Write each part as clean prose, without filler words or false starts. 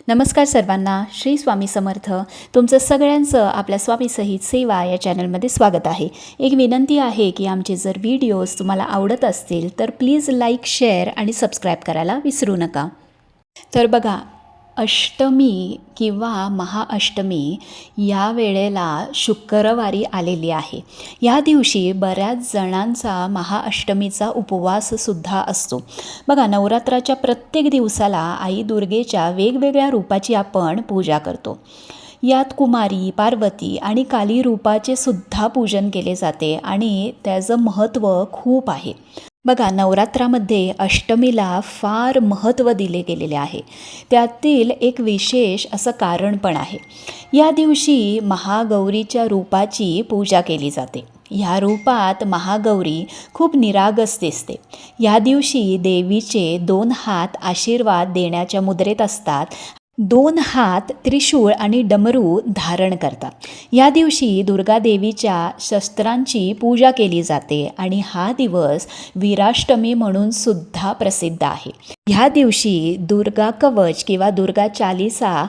नमस्कार सर्वांना. श्री स्वामी समर्थ. तुमचं सगळ्यांचं आपल्या स्वामीसहित सेवा या चॅनलमध्ये स्वागत आहे. एक विनंती आहे की आमचे जर व्हिडिओज तुम्हाला आवडत असतील तर प्लीज लाईक, शेअर आणि सबस्क्राईब करायला विसरू नका. तर बघा, अष्टमी किंवा महाअष्टमी या वेळेला शुक्रवारी आलेली आहे. या दिवशी बऱ्याच जणांचा महाअष्टमीचा उपवाससुद्धा असतो. बघा, नवरात्राच्या प्रत्येक दिवसाला आई दुर्गेच्या वेगवेगळ्या रूपाची आपण पूजा करतो. यात कुमारी, पार्वती आणि काली रूपाचे सुद्धा पूजन केले जाते आणि त्याचं महत्त्व खूप आहे. बघा, नवरात्रामध्ये अष्टमीला फार महत्त्व दिले गेलेले आहे. त्यातील एक विशेष असं कारण पण आहे. या दिवशी महागौरीच्या रूपाची पूजा केली जाते. ह्या रूपात महागौरी खूप निरागस दिसते. या दिवशी देवीचे 2 हात आशीर्वाद देण्याच्या मुद्रेत असतात. 2 हात त्रिशूळ आणि डमरू धारण करतात. या दिवशी दुर्गा देवीच्या शस्त्रांची पूजा केली जाते आणि हा दिवस वीराष्टमी म्हणून सुद्धा प्रसिद्ध आहे. ह्या दिवशी दुर्गा कवच किंवा दुर्गा चालीसा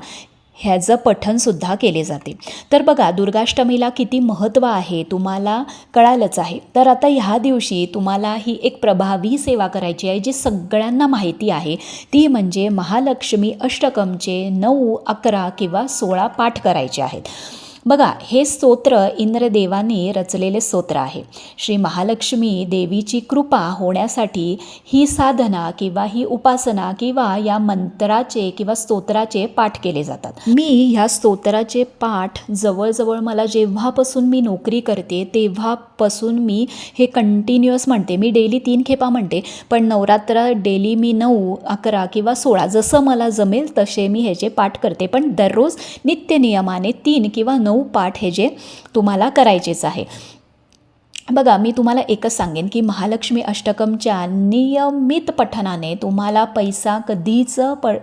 ह्याचं पठणसुद्धा केले जाते. तर बघा, दुर्गाष्टमीला किती महत्त्व आहे तुम्हाला कळालंच आहे. तर आता ह्या दिवशी तुम्हाला ही एक प्रभावी सेवा करायची आहे जी सगळ्यांना माहिती आहे. ती म्हणजे महालक्ष्मी अष्टकमचे 9, 11 किंवा 16 पाठ करायचे आहेत. बघा, हे स्तोत्र इंद्रदेवाने रचलेले स्तोत्र आहे. श्री महालक्ष्मी देवीची कृपा होण्यासाठी ही साधना किंवा ही उपासना किंवा या मंत्राचे किंवा स्तोत्राचे पाठ केले जातात. मी ह्या स्तोत्राचे पाठ जवळजवळ मला जेव्हापासून मी नोकरी करते तेव्हापासून मी हे कंटिन्युअस म्हणते. मी डेली 3 खेपा म्हणते, पण नवरात्र डेली मी 9, 11 किंवा 16 जसं मला जमेल तसे मी ह्याचे पाठ करते. पण दररोज नित्यनियमाने 3 किंवा 9 पाठ हे जे तुम्हाला करायचेच आहे. बघा, मी तुम्हाला एकच सांगेन की महालक्ष्मी अष्टकमच्या नियमित पठणाने तुम्हाला पैसा कधीच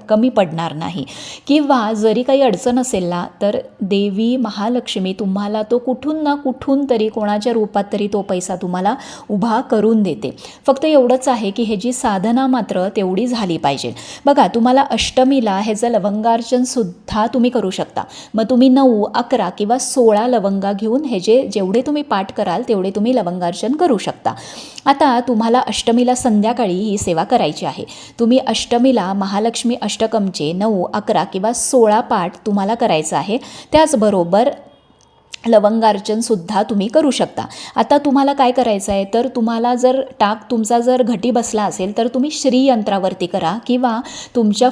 कमी पडणार नाही. किंवा जरी काही अडचण असेल ना, तर देवी महालक्ष्मी तुम्हाला तो कुठून ना कुठून तरी कोणाच्या रूपात तरी तो पैसा तुम्हाला उभा करून देते. फक्त एवढंच आहे की ह्याची साधना मात्र तेवढी झाली पाहिजे. बघा, तुम्हाला अष्टमीला ह्याचं लवंगार्चनसुद्धा तुम्ही करू शकता. मग तुम्ही 9, 11 किंवा 16 लवंगा घेऊन ह्याचे जेवढे तुम्ही पाठ कराल तेवढे तुम्ही लवंगार्चन करू शकता. आता तुम्हाला अष्टमीला संध्याकाळी ही सेवा करायची आहे. तुम्ही अष्टमीला महालक्ष्मी अष्टकमचे 9, 11 किंवा 16 पाठ तुम्हाला करायचं आहे. त्याचबरोबर लवंगार्चनसुद्धा तुम्ही करू शकता. आता तुम्हाला काय करायचं आहे, तर तुम्हाला जर तुमचा जर घटी बसला असेल तर तुम्ही श्रीयंत्रावरती करा किंवा तुमच्या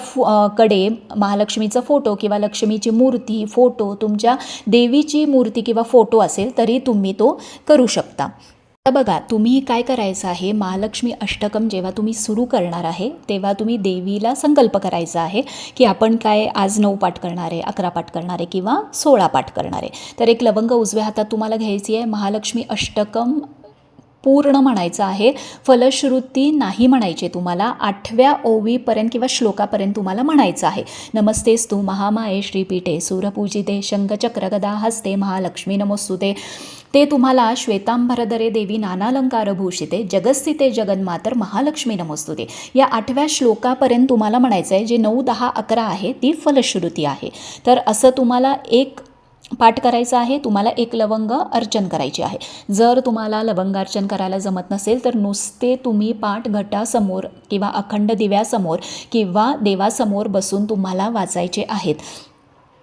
कडे महालक्ष्मीचा फोटो किंवा लक्ष्मीची मूर्ती, फोटो, तुमच्या देवीची मूर्ती किंवा फोटो असेल तरी तुम्ही तो करू शकता. आता बघा, तुम्ही काय करायचं आहे, महालक्ष्मी अष्टकम जेव्हा तुम्ही सुरू करणार आहे तेव्हा तुम्ही देवीला संकल्प करायचा आहे की आपण काय आज 9 पाठ करणार आहे, 11 पाठ करणार आहे किंवा 16 पाठ करणार आहे. तर एक लवंग उजव्या हातात तुम्हाला घ्यायची आहे. महालक्ष्मी अष्टकम पूर्ण म्हणायचं आहे. फलश्रुती नाही म्हणायचे तुम्हाला. 8व्या ओवीपर्यंत किंवा श्लोकापर्यंत तुम्हाला म्हणायचं आहे. नमस्तेस्तु महामाये श्रीपीठे सूरपूजिते शंखचक्र गदा हस्ते महालक्ष्मी नमोस्तुते. ते तुम्हाला श्वेतांबरधरे देवी नानालंकार भूषिते जगस्थिते जगन्मातर महालक्ष्मी नमोस्तुते या 8व्या श्लोकापर्यंत तुम्हाला म्हणायचं आहे. जे 9, 10, 11 आहे ती फलश्रुती आहे. तर असं तुम्हाला एक पाठ करायचं आहे. तुम्हाला एक लवंग अर्चन करायची आहे. जर तुम्हाला लवंगार्चन करायला जमत नसेल तर नुसते तुम्ही पाठ घटासमोर किंवा अखंड दिव्यासमोर किंवा देवासमोर बसून तुम्हाला वाचायचे आहेत.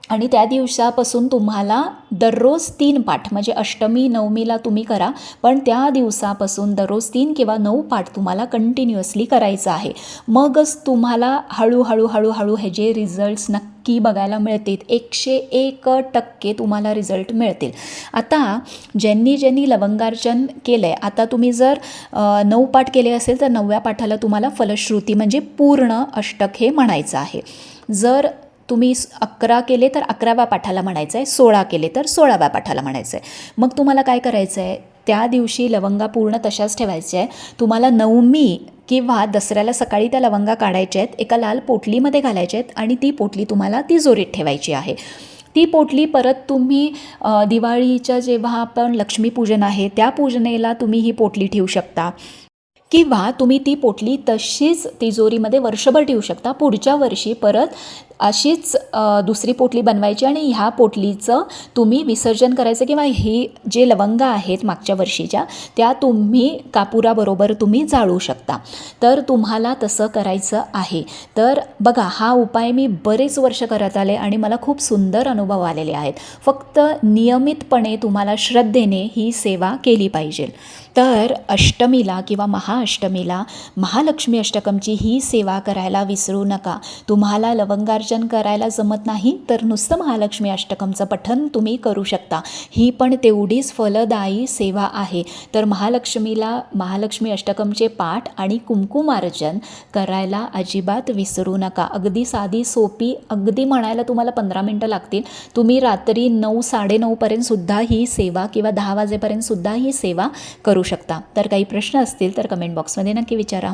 आणि त्या दिवसापासून तुम्हाला दररोज 3 पाठ म्हणजे अष्टमी नवमीला तुम्ही करा, पण त्या दिवसापासून दररोज 3 किंवा 9 पाठ तुम्हाला कंटिन्युअसली करायचं आहे. मगच तुम्हाला हळूहळू हे जे रिझल्ट्स नक्की बघायला मिळतील. 101% तुम्हाला रिझल्ट मिळतील. आता ज्यांनी लवंगार्चन केलं आहे, आता तुम्ही जर 9 पाठ केले असेल तर 9व्या पाठाला तुम्हाला फलश्रुती म्हणजे पूर्ण अष्टक हे म्हणायचं आहे. जर तुम्ही 11 केले तर 11व्या पाठाला म्हणायचं आहे, 16 केले तर 16व्या पाठाला म्हणायचं आहे. मग तुम्हाला काय करायचं आहे, त्या दिवशी लवंगा पूर्ण तशाच ठेवायच्या आहे. तुम्हाला नवमी किंवा दसऱ्याला सकाळी त्या लवंगा काढायच्या आहेत, एका लाल पोटलीमध्ये घालायच्या आहेत आणि ती पोटली तुम्हाला तिजोरीत ठेवायची आहे. ती पोटली परत तुम्ही दिवाळीच्या जेव्हा आपण लक्ष्मीपूजन आहे त्या पूजनेला तुम्ही ही पोटली ठेवू शकता. किंवा तुम्ही ती पोटली तशीच तिजोरीमध्ये वर्षभर ठेवू शकता. पुढच्या वर्षी परत अशीच दुसरी पोटली बनवायची आणि ह्या पोटलीचं तुम्ही विसर्जन करायचं किंवा ही जे लवंग आहेत मागच्या वर्षीच्या त्या तुम्ही कापुराबरोबर तुम्ही जाळू शकता. तर तुम्हाला तसं करायचं आहे. तर बघा, हा उपाय मी बरेच वर्ष करत आले आणि मला खूप सुंदर अनुभव आलेले आहेत. फक्त नियमितपणे तुम्हाला श्रद्धेने ही सेवा केली पाहिजे. तर अष्टमीला किंवा महाअष्टमीला महालक्ष्मी अष्टकमची ही सेवा करायला विसरू नका. तुम्हाला लवंगार्चन करायला जमत नाही तर नुसतं महालक्ष्मी अष्टकमचं पठण तुम्ही करू शकता. ही पण तेवढीच फलदायी सेवा आहे. तर महालक्ष्मी अष्टकमचे पाठ आणि कुंकुमार्चन करायला अजिबात विसरू नका. अगदी साधी सोपी, अगदी म्हणायला तुम्हाला 15 मिनटं लागतील. तुम्ही रात्री 9, 9:30पर्यंतसुद्धा ही सेवा किंवा 10 वाजेपर्यंतसुद्धा ही सेवा करू शकता. तर काही प्रश्न असतील तर कमेंट बॉक्समध्ये नक्की विचारा.